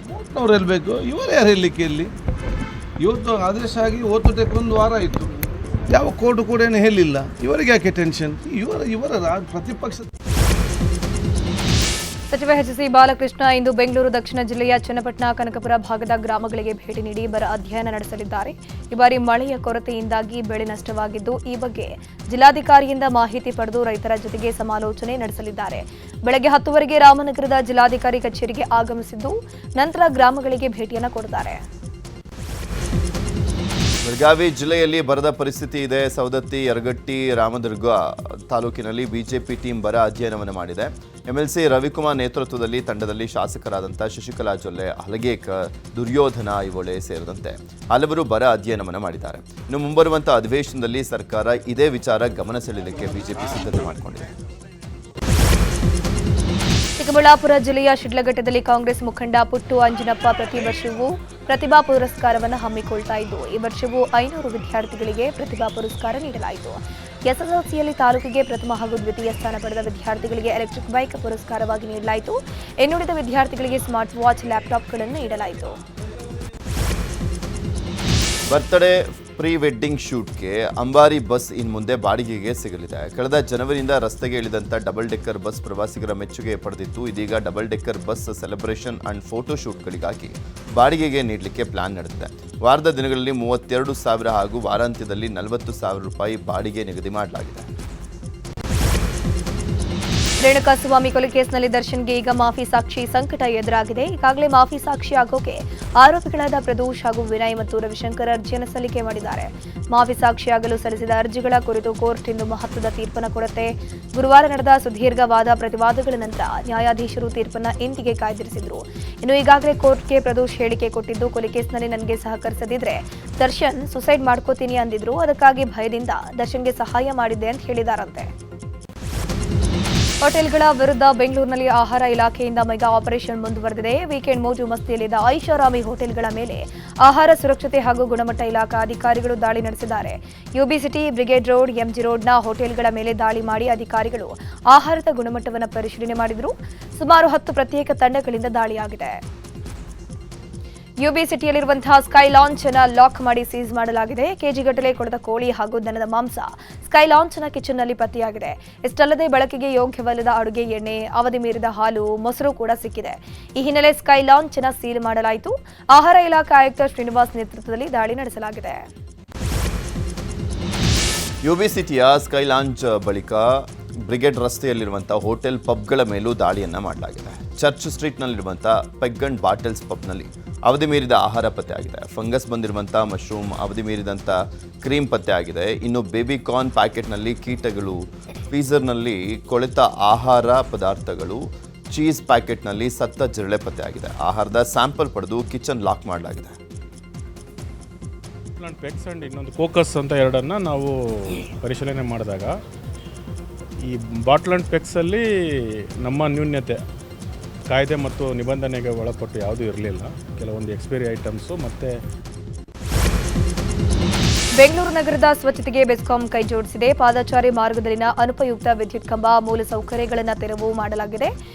ಕೋರ್ಟ್ನವ್ರು ಹೇಳಬೇಕು, ಇವರು ಯಾರು ಹೇಳಲಿಕ್ಕೆ ಇಲ್ಲಿ. ಇವತ್ತು ಆದೇಶ ಆಗಿ ಓದ್ತಕ್ಕೆ 1 ವಾರ ಆಯಿತು, ಯಾವ ಕೋರ್ಟ್ ಕೂಡ ಏನು ಹೇಳಿಲ್ಲ. ಇವರಿಗೆ ಯಾಕೆ ಟೆನ್ಷನ್? ಇವರ ಪ್ರತಿಪಕ್ಷ. ಸಚಿವ HC ಬಾಲಕೃಷ್ಣ ಇಂದು ಬೆಂಗಳೂರು ದಕ್ಷಿಣ ಜಿಲ್ಲೆಯ ಚನ್ನಪಟ್ಟಣ, ಕನಕಪುರ ಭಾಗದ ಗ್ರಾಮಗಳಿಗೆ ಭೇಟಿ ನೀಡಿ ಬರ ಅಧ್ಯಯನ ನಡೆಸಲಿದ್ದಾರೆ. ಈ ಬಾರಿ ಮಳೆಯ ಕೊರತೆಯಿಂದಾಗಿ ಬೆಳೆ ನಷ್ಟವಾಗಿದ್ದು, ಈ ಬಗ್ಗೆ ಜಿಲ್ಲಾಧಿಕಾರಿಯಿಂದ ಮಾಹಿತಿ ಪಡೆದು ರೈತರ ಜೊತೆಗೆ ಸಮಾಲೋಚನೆ ನಡೆಸಲಿದ್ದಾರೆ. ಬೆಳಗ್ಗೆ 10 ರಾಮನಗರದ ಜಿಲ್ಲಾಧಿಕಾರಿ ಕಚೇರಿಗೆ ಆಗಮಿಸಿದ್ದು, ನಂತರ ಗ್ರಾಮಗಳಿಗೆ ಭೇಟಿಯನ್ನು ಕೊಡುತ್ತಾರೆ. ಬೆಳಗಾವಿ ಜಿಲ್ಲೆಯಲ್ಲಿ ಬರದ ಪರಿಸ್ಥಿತಿ ಇದೆ. ಸವದತ್ತಿ, ಯರಗಟ್ಟಿ, ರಾಮದುರ್ಗ ತಾಲೂಕಿನಲ್ಲಿ ಬಿಜೆಪಿ ಟೀಮ್ ಬರ ಅಧ್ಯಯನವನ್ನು ಮಾಡಿದೆ. MLC ರವಿಕುಮಾರ್ ನೇತೃತ್ವದಲ್ಲಿ ತಂಡದಲ್ಲಿ ಶಾಸಕರಾದಂಥ ಶಶಿಕಲಾ ಜೊಲ್ಲೆ, ಹಲಗೇಕರ್, ದುರ್ಯೋಧನ ಐಹೊಳೆ ಸೇರಿದಂತೆ ಹಲವರು ಬರ ಅಧ್ಯಯನವನ್ನು ಮಾಡಿದ್ದಾರೆ. ಇನ್ನು ಮುಂಬರುವಂಥ ಅಧಿವೇಶನದಲ್ಲಿ ಸರ್ಕಾರ ಇದೇ ವಿಚಾರ ಗಮನ ಸೆಳೆಯಲಿಕ್ಕೆ ಬಿಜೆಪಿ ಸಿದ್ಧತೆ ಮಾಡಿಕೊಂಡಿದೆ. ಚಿಕ್ಕಬಳ್ಳಾಪುರ ಜಿಲ್ಲೆಯ ಶಿಡ್ಲಘಟ್ಟದಲ್ಲಿ ಕಾಂಗ್ರೆಸ್ ಮುಖಂಡ ಪುಟ್ಟು ಅಂಜನಪ್ಪ ಪ್ರತಿ ವರ್ಷವೂ ಪ್ರತಿಭಾ ಪುರಸ್ಕಾರವನ್ನು ಹಮ್ಮಿಕೊಳ್ತಾ ಇದ್ದು, ಈ ವರ್ಷವೂ 500 ವಿದ್ಯಾರ್ಥಿಗಳಿಗೆ ಪ್ರತಿಭಾ ಪುರಸ್ಕಾರ ನೀಡಲಾಯಿತು. SSLCಯಲ್ಲಿ ತಾಲೂಕಿಗೆ ಪ್ರಥಮ ಹಾಗೂ ದ್ವಿತೀಯ ಸ್ಥಾನ ಪಡೆದ ವಿದ್ಯಾರ್ಥಿಗಳಿಗೆ ಎಲೆಕ್ಟ್ರಿಕ್ ಬೈಕ್ ಪುರಸ್ಕಾರವಾಗಿ ನೀಡಲಾಯಿತು. ಇನ್ನುಳಿದ ವಿದ್ಯಾರ್ಥಿಗಳಿಗೆ ಸ್ಮಾರ್ಟ್ ವಾಚ್, ಲ್ಯಾಪ್ಟಾಪ್ಗಳನ್ನು ನೀಡಲಾಯಿತು. ಬರ್ತ್ಡೇ ಪ್ರೀ ವೆಡ್ಡಿಂಗ್ ಶೂಟ್ಗೆ ಅಂಬಾರಿ ಬಸ್ ಇನ್ನು ಮುಂದೆ ಬಾಡಿಗೆಗೆ ಸಿಗಲಿದೆ. ಕಳೆದ ಜನವರಿಯಿಂದ ರಸ್ತೆಗೆ ಇಳಿದಂಥ ಡಬಲ್ ಡೆಕ್ಕರ್ ಬಸ್ ಪ್ರವಾಸಿಗರ ಮೆಚ್ಚುಗೆ ಪಡೆದಿತ್ತು. ಇದೀಗ double decker bus celebration and photo ಶೂಟ್ಗಳಿಗಾಗಿ ಬಾಡಿಗೆಗೆ ನೀಡಲಿಕ್ಕೆ ಪ್ಲಾನ್ ನಡೆದಿದೆ. ವಾರದ ದಿನಗಳಲ್ಲಿ 32,000 ಹಾಗೂ ವಾರಾಂತ್ಯದಲ್ಲಿ 40,000 ರೂಪಾಯಿ ಬಾಡಿಗೆ ನಿಗದಿ ಮಾಡಲಾಗಿದೆ. ರೇಣುಕಾಸ್ವಾಮಿ ಕೊಲೆ ಕೇಸ್ನಲ್ಲಿ ದರ್ಶನ್ಗೆ ಈಗ ಮಾಫಿ ಸಾಕ್ಷಿ ಸಂಕಟ ಎದುರಾಗಿದೆ. ಈಗಾಗಲೇ ಮಾಫಿ ಸಾಕ್ಷಿ ಆಗೋಕೆ ಆರೋಪಿಗಳಾದ ಪ್ರದೋಷ್ ಹಾಗೂ ವಿನಯ್ ಮತ್ತು ರವಿಶಂಕರ್ ಅರ್ಜಿಯನ್ನು ಸಲ್ಲಿಕೆ ಮಾಡಿದ್ದಾರೆ. ಮಾಫಿ ಸಾಕ್ಷಿಯಾಗಲು ಸಲ್ಲಿಸಿದ ಅರ್ಜಿಗಳ ಕುರಿತು ಕೋರ್ಟ್ ಇಂದು ಮಹತ್ವದ ತೀರ್ಪನ್ನು ಕೊಡುತ್ತೆ. ಗುರುವಾರ ನಡೆದ ಸುದೀರ್ಘ ವಾದ ಪ್ರತಿವಾದಗಳ ನಂತರ ನ್ಯಾಯಾಧೀಶರು ತೀರ್ಪನ್ನು ಇಂದಿಗೆ ಕಾಯ್ದಿರಿಸಿದ್ರು. ಇನ್ನು ಈಗಾಗಲೇ ಕೋರ್ಟ್ಗೆ ಪ್ರದೋಷ್ ಹೇಳಿಕೆ ಕೊಟ್ಟಿದ್ದು, ಕೊಲೆ ಕೇಸ್ನಲ್ಲಿ ನನಗೆ ಸಹಕರಿಸದಿದ್ರೆ ದರ್ಶನ್ ಸುಸೈಡ್ ಮಾಡ್ಕೋತೀನಿ ಅಂದಿದ್ರು. ಅದಕ್ಕಾಗಿ ಭಯದಿಂದ ದರ್ಶನ್ಗೆ ಸಹಾಯ ಮಾಡಿದ್ದೆ ಅಂತ ಹೇಳಿದಾರಂತೆ. ಹೋಟೆಲ್ಗಳ ವಿರುದ್ಧ ಬೆಂಗಳೂರಿನಲ್ಲಿ ಆಹಾರ ಇಲಾಖೆಯಿಂದ ಮೆಗಾ ಆಪರೇಷನ್ ಮುಂದುವರೆದಿದೆ. ವೀಕೆಂಡ್ ಮೋಜು ಮಸ್ತಿಯಲ್ಲಿದ್ದ ಐಷಾರಾಮಿ ಹೋಟೆಲ್ಗಳ ಮೇಲೆ ಆಹಾರ ಸುರಕ್ಷತೆ ಹಾಗೂ ಗುಣಮಟ್ಟ ಇಲಾಖಾ ಅಧಿಕಾರಿಗಳು ದಾಳಿ ನಡೆಸಿದ್ದಾರೆ. UB city, brigade road, MG ರೋಡ್ನ ಹೋಟೆಲ್ಗಳ ಮೇಲೆ ದಾಳಿ ಮಾಡಿ ಅಧಿಕಾರಿಗಳು ಆಹಾರದ ಗುಣಮಟ್ಟವನ್ನು ಪರಿಶೀಲನೆ ಮಾಡಿದರು. ಸುಮಾರು 10 ಪ್ರತ್ಯೇಕ ತಂಡಗಳಿಂದ ದಾಳಿಯಾಗಿದೆ. UB ಸಿಟಿಯಲ್ಲಿರುವಂತಹ ಸ್ಕೈ ಲಾಂಚ್ ಅನ್ನು ಲಾಕ್ ಮಾಡಿ ಸೀಸ್ ಮಾಡಲಾಗಿದೆ. ಕೆಜಿಗಟ್ಟಲೆ ಕೊಳೆತ ಕೋಳಿ ಹಾಗೂ ದನದ ಮಾಂಸ ಸ್ಕೈ ಲಾಂಚ್ನ ಕಿಚನ್ನಲ್ಲಿ ಪತ್ತೆಯಾಗಿದೆ. ಇಷ್ಟಲ್ಲದೆ ಬಳಕೆಗೆ ಯೋಗ್ಯವಲ್ಲದ ಅಡುಗೆ ಎಣ್ಣೆ, ಅವಧಿ ಮೀರಿದ ಹಾಲು, ಮೊಸರು ಕೂಡ ಸಿಕ್ಕಿದೆ. ಈ ಹಿನ್ನೆಲೆ ಸ್ಕೈ ಲಾಂಚ್ ಅನ್ನು ಸೀಲ್ ಮಾಡಲಾಯಿತು. ಆಹಾರ ಇಲಾಖೆ ಆಯುಕ್ತ ಶ್ರೀನಿವಾಸ್ ನೇತೃತ್ವದಲ್ಲಿ ದಾಳಿ ನಡೆಸಲಾಗಿದೆ. UB ಸಿಟಿಯ ಸ್ಕೈ ಲಾಂಚ್ ಬಳಿಕ ಬ್ರಿಗೇಡ್ ರಸ್ತೆಯಲ್ಲಿರುವಂಥ ಹೋಟೆಲ್ ಪಬ್ಗಳ ಮೇಲೂ ದಾಳಿಯನ್ನು ಮಾಡಲಾಗಿದೆ. ಚರ್ಚ್ ಸ್ಟ್ರೀಟ್ನಲ್ಲಿರುವಂಥ ಪೆಗ್ ಅಂಡ್ ಬಾಟಲ್ಸ್ ಪಬ್ನಲ್ಲಿ ಅವಧಿ ಮೀರಿದ ಆಹಾರ ಪತ್ತೆಯಾಗಿದೆ. ಫಂಗಸ್ ಬಂದಿರುವಂಥ ಮಶ್ರೂಮ್, ಅವಧಿ ಮೀರಿದಂಥ ಕ್ರೀಮ್ ಪತ್ತೆಯಾಗಿದೆ. ಇನ್ನು ಬೇಬಿ ಕಾರ್ನ್ ಪ್ಯಾಕೆಟ್ನಲ್ಲಿ ಕೀಟಗಳು, ಫ್ರೀಸರ್ನಲ್ಲಿ ಕೊಳೆತ ಆಹಾರ ಪದಾರ್ಥಗಳು, ಚೀಸ್ ಪ್ಯಾಕೆಟ್ನಲ್ಲಿ ಸತ್ತ ಜಿರಳೆ ಪತ್ತೆಯಾಗಿದೆ. ಆಹಾರದ ಸ್ಯಾಂಪಲ್ ಪಡೆದು ಕಿಚನ್ ಲಾಕ್ ಮಾಡಲಾಗಿದೆ. ಪೆಟ್ಸ್ ಆ್ಯಂಡ್ ಇನ್ನೊಂದು ಕೋಕಸ್ ಅಂತ ಎರಡನ್ನು ನಾವು ಪರಿಶೀಲನೆ ಮಾಡಿದಾಗ ಈ ಬಾಟ್ಲ್ ಆ್ಯಂಡ್ ಪೆಕ್ಸಲ್ಲಿ ನಮ್ಮ ನ್ಯೂನ್ಯತೆ ಕಾಯ್ದೆ ಮತ್ತು ನಿಬಂಧನೆಗೆ ಒಳಪಟ್ಟು ಯಾವುದೂ ಇರಲಿಲ್ಲ. ಕೆಲವೊಂದು ಎಕ್ಸ್ಪೈರಿ ಐಟಮ್ಸು ಮತ್ತು ಬೆಂಗಳೂರು ನಗರದ ಸ್ವಚ್ಛತೆಗೆ ಬೆಸ್ಕಾಂ ಕೈ ಜೋಡಿಸಿದೆ. ಪಾದಚಾರಿ ಮಾರ್ಗದಲ್ಲಿನ ಅನುಪಯುಕ್ತ ವಿದ್ಯುತ್ ಕಂಬ, ಮೂಲಸೌಕರ್ಯಗಳನ್ನು ತೆರವು ಮಾಡಲಾಗಿದೆ.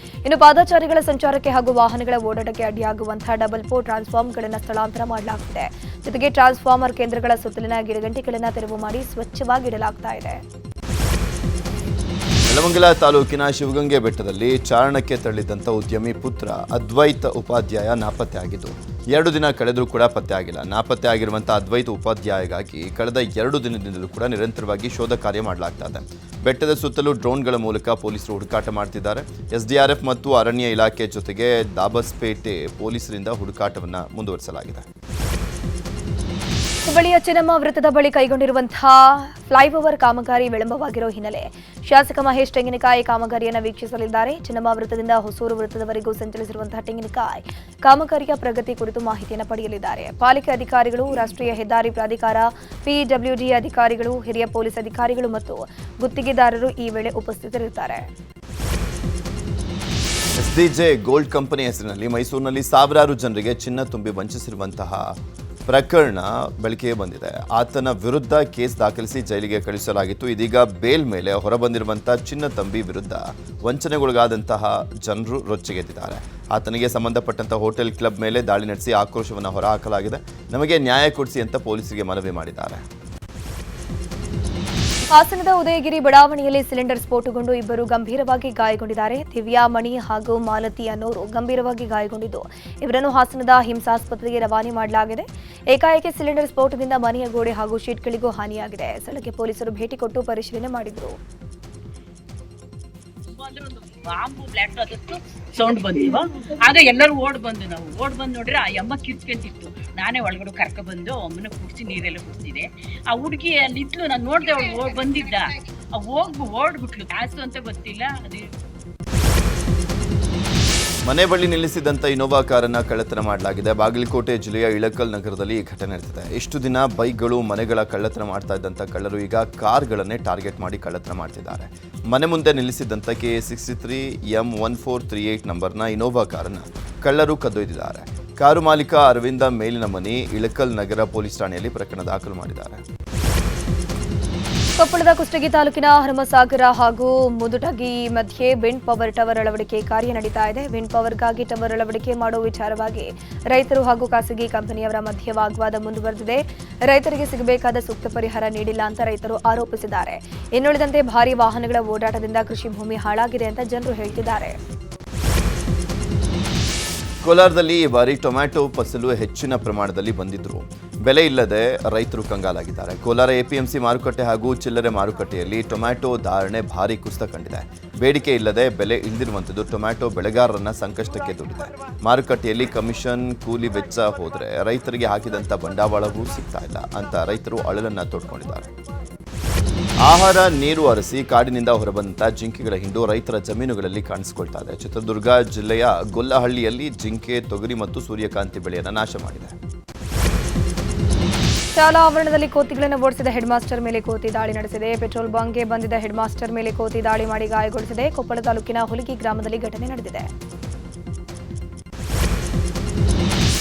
ಇನ್ನು ಪಾದಚಾರಿಗಳ ಸಂಚಾರಕ್ಕೆ ಹಾಗೂ ವಾಹನಗಳ ಓಡಾಟಕ್ಕೆ ಅಡ್ಡಿಯಾಗುವಂತಹ ಡಬಲ್ ಪೋಲ್ ಟ್ರಾನ್ಸ್ಫಾರ್ಮರ್ಗಳನ್ನು ಸ್ಥಳಾಂತರ ಮಾಡಲಾಗುತ್ತಿದೆ. ಜೊತೆಗೆ ಟ್ರಾನ್ಸ್ಫಾರ್ಮರ್ ಕೇಂದ್ರಗಳ ಸುತ್ತಲಿನ ಗಿಡಗಂಟಿಗಳನ್ನು ತೆರವು ಮಾಡಿ ಸ್ವಚ್ಛವಾಗಿಡಲಾಗ್ತಾ ಇದೆ. ನೆಲಮಂಗಲ ತಾಲೂಕಿನ ಶಿವಗಂಗೆ ಬೆಟ್ಟದಲ್ಲಿ ಚಾರಣಕ್ಕೆ ತೆರಳಿದಂಥ ಉದ್ಯಮಿ ಪುತ್ರ ಅದ್ವೈತ್ ಉಪಾಧ್ಯಾಯ ನಾಪತ್ತೆಯಾಗಿದ್ದು 2 ದಿನ ಕಳೆದರೂ ಕೂಡ ಪತ್ತೆ ಆಗಿಲ್ಲ. ನಾಪತ್ತೆ ಆಗಿರುವಂಥ ಅದ್ವೈತ್ ಉಪಾಧ್ಯಾಯಗಾಗಿ ಕಳೆದ 2 ದಿನದಿಂದಲೂ ಕೂಡ ನಿರಂತರವಾಗಿ ಶೋಧ ಕಾರ್ಯ ಮಾಡಲಾಗ್ತಾ ಇದೆ. ಬೆಟ್ಟದ ಸುತ್ತಲೂ ಡ್ರೋನ್ಗಳ ಮೂಲಕ ಪೊಲೀಸರು ಹುಡುಕಾಟ ಮಾಡ್ತಿದ್ದಾರೆ. SDRF ಮತ್ತು ಅರಣ್ಯ ಇಲಾಖೆ ಜೊತೆಗೆ ದಾಬಸ್ಪೇಟೆ ಪೊಲೀಸರಿಂದ ಹುಡುಕಾಟವನ್ನು ಮುಂದುವರಿಸಲಾಗಿದೆ. ಹುಬ್ಬಳ್ಳಿಯ ಚೆನ್ನಮ್ಮ ವೃತ್ತದ ಬಳಿ ಕೈಗೊಂಡಿರುವಂತಹ ಫ್ಲೈಓವರ್ ಕಾಮಗಾರಿ ವಿಳಂಬವಾಗಿರೋ ಹಿನ್ನೆಲೆ ಶಾಸಕ ಮಹೇಶ್ ತೆಂಗಿನಕಾಯಿ ಕಾಮಗಾರಿಯನ್ನು ವೀಕ್ಷಿಸಲಿದ್ದಾರೆ. ಚೆನ್ನಮ್ಮ ವೃತ್ತದಿಂದ ಹೊಸೂರು ವೃತ್ತದವರೆಗೂ ಸಂಚರಿಸಿರುವಂತಹ ತೆಂಗಿನಕಾಯಿ ಕಾಮಗಾರಿಯ ಪ್ರಗತಿ ಕುರಿತು ಮಾಹಿತಿಯನ್ನು ಪಡೆಯಲಿದ್ದಾರೆ. ಪಾಲಿಕೆ ಅಧಿಕಾರಿಗಳು, ರಾಷ್ಟ್ರೀಯ ಹೆದ್ದಾರಿ ಪ್ರಾಧಿಕಾರ, ಪಿಡಬ್ಲ್ಯೂಡಿ ಅಧಿಕಾರಿಗಳು, ಹಿರಿಯ ಪೊಲೀಸ್ ಅಧಿಕಾರಿಗಳು ಮತ್ತು ಗುತ್ತಿಗೆದಾರರು ಈ ವೇಳೆ ಉಪಸ್ಥಿತರಿರುತ್ತಾರೆ. ಎಸ್ಡಿಜೆ ಗೋಲ್ಡ್ ಕಂಪನಿ ಹೆಸರಿನಲ್ಲಿ ಮೈಸೂರಿನಲ್ಲಿ ಸಾವಿರಾರು ಜನರಿಗೆ ಚಿನ್ನ ತುಂಬಿ ವಂಚಿಸಿರುವಂತಹ ಪ್ರಕರಣ ಬೆಳಕಿಗೆ ಬಂದಿದೆ. ಆತನ ವಿರುದ್ಧ ಕೇಸ್ ದಾಖಲಿಸಿ ಜೈಲಿಗೆ ಕಳುಹಿಸಲಾಗಿತ್ತು. ಇದೀಗ ಬೇಲ್ ಮೇಲೆ ಹೊರಬಂದಿರುವಂತಹ ಚಿನ್ನ ತಂಬಿ ವಿರುದ್ಧ ವಂಚನೆಗೊಳಗಾದಂತಹ ಜನರು ರೊಚ್ಚಿಗೆದ್ದಿದ್ದಾರೆ. ಆತನಿಗೆ ಸಂಬಂಧಪಟ್ಟಂತಹ ಹೋಟೆಲ್ ಕ್ಲಬ್ ಮೇಲೆ ದಾಳಿ ನಡೆಸಿ ಆಕ್ರೋಶವನ್ನು ಹೊರಹಾಕಲಾಗಿದೆ. ನಮಗೆ ನ್ಯಾಯ ಕೊಡಿಸಿ ಅಂತ ಪೊಲೀಸರಿಗೆ ಮನವಿ ಮಾಡಿದ್ದಾರೆ. ಹಾಸನದ ಉದಯಗಿರಿ ಬಡಾವಣೆಯಲ್ಲಿ ಸಿಲಿಂಡರ್ ಸ್ಫೋಟಗೊಂಡು ಇಬ್ಬರು ಗಂಭೀರವಾಗಿ ಗಾಯಗೊಂಡಿದ್ದಾರೆ. ದಿವ್ಯಾ, ಮಣಿ ಹಾಗೂ ಮಾಲತಿ ಅನ್ನೋರು ಗಂಭೀರವಾಗಿ ಗಾಯಗೊಂಡಿದ್ದು ಇವರನ್ನು ಹಾಸನದ ಹಿಮ್ಸ್ ಆಸ್ಪತ್ರೆಗೆ ರವಾನೆ ಮಾಡಲಾಗಿದೆ. ಏಕಾಏಕಿ ಸಿಲಿಂಡರ್ ಸ್ಫೋಟದಿಂದ ಮನೆಯ ಗೋಡೆ ಹಾಗೂ ಶೀಟ್ಗಳಿಗೂ ಹಾನಿಯಾಗಿದೆ. ಸ್ಥಳಕ್ಕೆ ಪೊಲೀಸರು ಭೇಟಿ ಕೊಟ್ಟು ಪರಿಶೀಲನೆ ಮಾಡಿದರು. ಬಾಂಬು ಬ್ಲಾಸ್ಟ್ ಆದಷ್ಟು ಸೌಂಡ್ ಬಂದಿವ. ಆಗ ಎಲ್ಲರೂ ಓಡ್ ಬಂದು ನೋಡ್ರೆ ಆ ಅಮ್ಮ ಕಿರ್ಚ್ಕೊಂತಿತ್ತು. ನಾನೇ ಒಳಗಡೆ ಕರ್ಕೊಬಂದು ಅಮ್ಮನ ಕುಡಿಸಿ ನೀರೆಲ್ಲ ಕುಡಿಸಿದೆ. ಆ ಹುಡುಗಿ ಅಲ್ಲಿ ಇಟ್ಲು, ನಾನು ನೋಡ್ದೆ ಅವಳು ಬಂದಿದ್ದ. ಓಡ್ಬಿಟ್ಲು. ಕಾಸು ಅಂತ ಗೊತ್ತಿಲ್ಲ. ಅದು ಮನೆ ಬಳಿ ನಿಲ್ಲಿಸಿದಂಥ ಇನೋವಾ ಕಾರನ್ನು ಕಳ್ಳತನ ಮಾಡಲಾಗಿದೆ. ಬಾಗಲಕೋಟೆ ಜಿಲ್ಲೆಯ ಇಳಕಲ್ ನಗರದಲ್ಲಿ ಈ ಘಟನೆ ನಡೆದಿದೆ. ಇಷ್ಟು ದಿನ ಬೈಕ್ಗಳು, ಮನೆಗಳ ಕಳ್ಳತನ ಮಾಡ್ತಾ ಇದ್ದಂಥ ಕಳ್ಳರು ಈಗ ಕಾರ್ಗಳನ್ನೇ ಟಾರ್ಗೆಟ್ ಮಾಡಿ ಕಳ್ಳತನ ಮಾಡ್ತಿದ್ದಾರೆ. ಮನೆ ಮುಂದೆ ನಿಲ್ಲಿಸಿದ್ದಂಥ KA63 M1438 ನಂಬರ್ನ ಇನೋವಾ ಕಾರನ್ನು ಕಳ್ಳರು ಕದ್ದೊಯ್ದಿದ್ದಾರೆ. ಕಾರು ಮಾಲೀಕ ಅರವಿಂದ ಮೇಲಿನ ಮನಿ ಇಳಕಲ್ ನಗರ ಪೊಲೀಸ್ ಠಾಣೆಯಲ್ಲಿ ಪ್ರಕರಣ ದಾಖಲು ಮಾಡಿದ್ದಾರೆ. ಕೊಪ್ಪಳದ ಕುಷ್ಟಗಿ ತಾಲೂಕಿನ ಹನುಮಸಾಗರ ಹಾಗೂ ಮುದುಟಗಿ ಮಧ್ಯೆ ವಿಂಡ್ ಪವರ್ ಟವರ್ ಅಳವಡಿಕೆ ಕಾರ್ಯ ನಡೀತಾ ಇದೆ. ವಿಂಡ್ ಪವರ್ಗಾಗಿ ಟವರ್ ಅಳವಡಿಕೆ ಮಾಡುವ ವಿಚಾರವಾಗಿ ರೈತರು ಹಾಗೂ ಖಾಸಗಿ ಕಂಪನಿಯವರ ಮಧ್ಯೆ ವಾಗ್ವಾದ ಮುಂದುವರೆದಿದೆ. ರೈತರಿಗೆ ಸಿಗಬೇಕಾದ ಸೂಕ್ತ ಪರಿಹಾರ ನೀಡಿಲ್ಲ ಅಂತ ರೈತರು ಆರೋಪಿಸಿದ್ದಾರೆ. ಇನ್ನುಳಿದಂತೆ ಭಾರೀ ವಾಹನಗಳ ಓಡಾಟದಿಂದ ಕೃಷಿ ಭೂಮಿ ಹಾಳಾಗಿದೆ ಅಂತ ಜನರು ಹೇಳ್ತಿದ್ದಾರೆ. ಕೋಲಾರದಲ್ಲಿ ಈ ಬಾರಿ ಟೊಮ್ಯಾಟೊ ಫಸಲು ಹೆಚ್ಚಿನ ಪ್ರಮಾಣದಲ್ಲಿ ಬಂದಿದ್ರು. ಬೆಲೆ ಇಲ್ಲದೆ ರೈತರು ಕಂಗಾಲಾಗಿದ್ದಾರೆ. ಕೋಲಾರ APMC ಮಾರುಕಟ್ಟೆ ಹಾಗೂ ಚಿಲ್ಲರೆ ಮಾರುಕಟ್ಟೆಯಲ್ಲಿ ಟೊಮ್ಯಾಟೊ ಧಾರಣೆ ಭಾರೀ ಕುಸಿತ ಕಂಡಿದೆ. ಬೇಡಿಕೆ ಇಲ್ಲದೆ ಬೆಲೆ ಇಳಿದಿರುವಂಥದ್ದು ಟೊಮ್ಯಾಟೊ ಬೆಳೆಗಾರರನ್ನ ಸಂಕಷ್ಟಕ್ಕೆ ದೂಡಿದೆ. ಮಾರುಕಟ್ಟೆಯಲ್ಲಿ ಕಮಿಷನ್, ಕೂಲಿ ವೆಚ್ಚ ಹೋದರೆ ರೈತರಿಗೆ ಹಾಕಿದಂಥ ಬಂಡವಾಳವೂ ಸಿಗ್ತಾ ಇಲ್ಲ ಅಂತ ರೈತರು ಅಳಲನ್ನ ತೋಡ್ಕೊಂಡಿದ್ದಾರೆ. ಆಹಾರ ನೀರು ಅರಸಿ ಕಾಡಿನಿಂದ ಹೊರಬಂದಂಥ ಜಿಂಕೆಗಳ ಹಿಂಡು ರೈತರ ಜಮೀನುಗಳಲ್ಲಿ ಕಾಣಿಸಿಕೊಳ್ತಾ ಇದೆ. ಚಿತ್ರದುರ್ಗ ಜಿಲ್ಲೆಯ ಗೊಲ್ಲಹಳ್ಳಿಯಲ್ಲಿ ಜಿಂಕೆ ತೊಗರಿ ಮತ್ತು ಸೂರ್ಯಕಾಂತಿ ಬೆಳೆಯನ್ನು ನಾಶ ಮಾಡಿದೆ. ಶಾಲಾ ಆವರಣದಲ್ಲಿ ಕೋತಿಗಳನ್ನು ಓಡಿಸಿದ ಹೆಡ್ ಮಾಸ್ಟರ್ ಮೇಲೆ ಕೋತಿ ದಾಳಿ ನಡೆಸಿದೆ. ಪೆಟ್ರೋಲ್ ಬಂಕ್ಗೆ ಬಂದಿದ್ದ ಹೆಡ್ ಮಾಸ್ಟರ್ ಮೇಲೆ ಕೋತಿ ದಾಳಿ ಮಾಡಿ ಗಾಯಗೊಳಿಸಿದೆ. ಕೊಪ್ಪಳ ತಾಲೂಕಿನ ಹುಲಿಗಿ ಗ್ರಾಮದಲ್ಲಿ ಘಟನೆ ನಡೆದಿದೆ.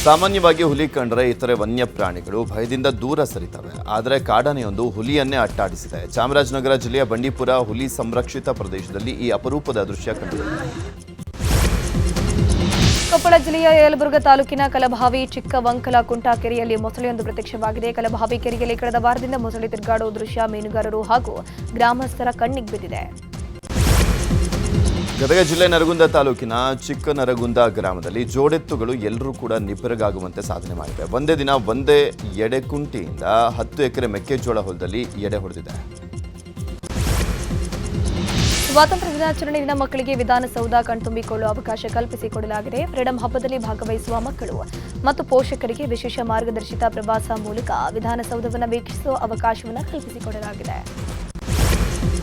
ಸಾಮಾನ್ಯವಾಗಿ ಹುಲಿ ಕಂಡರೆ ಇತರೆ ವನ್ಯ ಪ್ರಾಣಿಗಳು ಭಯದಿಂದ ದೂರ ಸರಿತವೆ. ಆದರೆ ಕಾಡಾನೆಯೊಂದು ಹುಲಿಯನ್ನೇ ಅಟ್ಟಾಡಿಸಿದೆ. ಚಾಮರಾಜನಗರ ಜಿಲ್ಲೆಯ ಬಂಡೀಪುರ ಹುಲಿ ಸಂರಕ್ಷಿತ ಪ್ರದೇಶದಲ್ಲಿ ಈ ಅಪರೂಪದ ದೃಶ್ಯ ಕಂಡುಬಂದಿದೆ. ಕೊಪ್ಪಳ ಜಿಲ್ಲೆಯ ಯಲಬುರ್ಗಾ ತಾಲೂಕಿನ ಕಲಬಾವಿ ಚಿಕ್ಕವಂಕಲ ಕುಂಟಾ ಕೆರೆಯಲ್ಲಿ ಮೊಸಳೆಯೊಂದು ಪ್ರತ್ಯಕ್ಷವಾಗಿದೆ. ಕಲಬಾವಿ ಕೆರೆಯಲ್ಲಿ ಕಳೆದ ವಾರದಿಂದ ಮೊಸಳೆ ತಿರುಗಾಡುವ ದೃಶ್ಯ ಮೀನುಗಾರರು ಹಾಗೂ ಗ್ರಾಮಸ್ಥರ ಕಣ್ಣಿಗೆ ಬಿದ್ದಿದೆ. ಗದಗ ಜಿಲ್ಲೆ ನರಗುಂದ ತಾಲೂಕಿನ ಚಿಕ್ಕನರಗುಂದ ಗ್ರಾಮದಲ್ಲಿ ಜೋಡೆತ್ತುಗಳು ಎಲ್ಲರೂ ಕೂಡ ನಿಬ್ಬೆರಗಾಗುವಂತೆ ಸಾಧನೆ ಮಾಡಿವೆ. ಒಂದೇ ದಿನ ಒಂದೇ ಎಡೆಕುಂಟಿಯಿಂದ 10 ಎಕರೆ ಮೆಕ್ಕೆಜೋಳ ಹೊಲದಲ್ಲಿ ಎಡೆ ಹೊಡೆದಿದೆ. ಸ್ವಾತಂತ್ರ್ಯ ದಿನಾಚರಣೆ ದಿನ ಮಕ್ಕಳಿಗೆ ವಿಧಾನಸೌಧ ಕಣ್ತುಂಬಿಕೊಳ್ಳುವ ಅವಕಾಶ ಕಲ್ಪಿಸಿಕೊಡಲಾಗಿದೆ. ಫ್ರೀಡಂ ಹಬ್ಬದಲ್ಲಿ ಭಾಗವಹಿಸುವ ಮಕ್ಕಳು ಮತ್ತು ಪೋಷಕರಿಗೆ ವಿಶೇಷ ಮಾರ್ಗದರ್ಶಿತ ಪ್ರವಾಸ ಮೂಲಕ ವಿಧಾನಸೌಧವನ್ನು ವೀಕ್ಷಿಸುವ ಅವಕಾಶವನ್ನು ಕಲ್ಪಿಸಿಕೊಡಲಾಗಿದೆ.